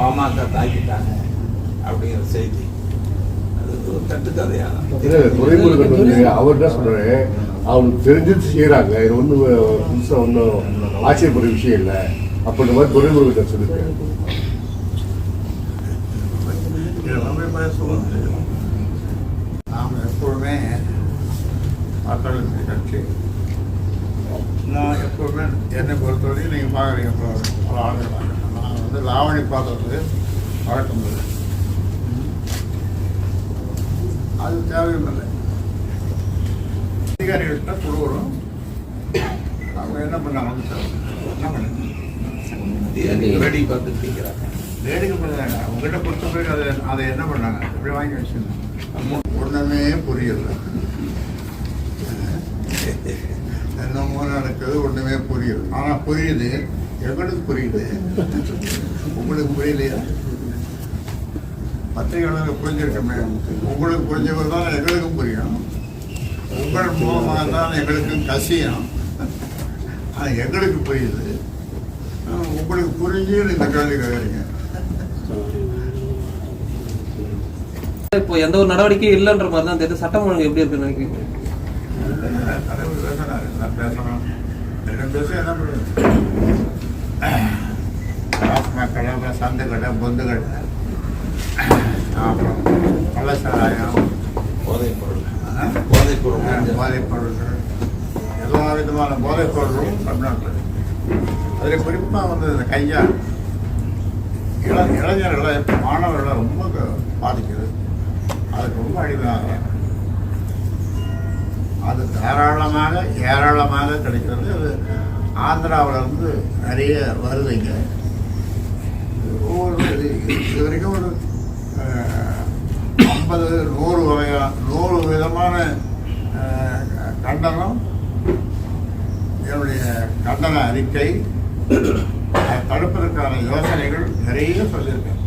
பாமக தாக்கிட்டாங்க அப்படிங்கிற செய்தி அது கட்டுக்கதையாக துறைமுருகன் வந்து அவர் என்ன சொல்றாரு, அவனுக்கு தெரிஞ்சது செய்யறாங்க, இது ஒன்றும் புதுசாக ஒன்றும் ஆச்சரியப்படுற விஷயம் இல்லை அப்படின்ற மாதிரி துறைமுருகன் சொல்லியிருக்காரு. நாம் எப்பொழுதுமே மக்கள் கட்சி, நான் எப்போதுமே என்னை பொறுத்தவரைக்கும் நீங்கள் பார்க்குறீங்க பல ஆளுகள் நான் வந்து லாவணி பார்க்கறது வழக்கம் இல்லை, அது தேவையும் இல்லை. அதிகாரிகள்கிட்ட கொடுக்குறோம், அவங்க என்ன பண்ணாங்க என்ன பண்ணுங்க ரெடி பார்த்துக்கிறாங்க, வேடிக்கை பண்ணுறாங்க. அவங்ககிட்ட கொடுத்த பிறகு அதை என்ன பண்ணாங்க அப்படி வாங்கி வச்சுருந்தாங்க. ஒன்றுமே புரியல, என்னமோ நடக்குது, ஒன்றுமே புரியல. ஆனால் புரியுது, எங்களுக்கு புரியுது, உங்களுக்கு புரியலையா? பத்திரிகையாளர்கள் புரிஞ்சிருக்கமே, உங்களுக்கு புரிஞ்சவர் தான் எங்களுக்கும் புரியும், உங்கள் மூலமாக தான் எங்களுக்கும் கசியும். ஆனால் எங்களுக்கு புரியுது, உங்களுக்கு புரிஞ்சு இந்த கேள்வி கேட்குறீங்க. இப்போ எந்த ஒரு நடவடிக்கையும் இல்லைன்ற மாதிரி தான் தெரியுது. சட்டம் ஒழுங்கு எப்படி இருக்குன்னு நினைக்கிறீங்க? தலைவர் பேசினாரு, நான் பேசணும், பேச என்ன பண்ணுறது? டாஸ்மாக் கடை, சந்தை கடை, பொந்து கடை, அப்புறம் கள்ளச்சாராயம், போதைப் பொருள்கள், எல்லா விதமான போதைப் பொருளும் தமிழ்நாட்டில். அதில் குறிப்பாக வந்து இந்த கையா இளைஞர்களை, மாணவர்களை ரொம்ப பாதிக்குது. அதுக்கு ரொம்ப அடிமையாக அது ஏராளமாக கிடைக்கிறது. அது ஆந்திராவில் இருந்து நிறைய வருதுங்க. இது வரைக்கும் ஒரு 50-100 விதமான கண்டனம், என்னுடைய கண்டன அறிக்கை, தடுப்பதற்கான யோசனைகள் நிறைய சொல்லியிருக்கேன்.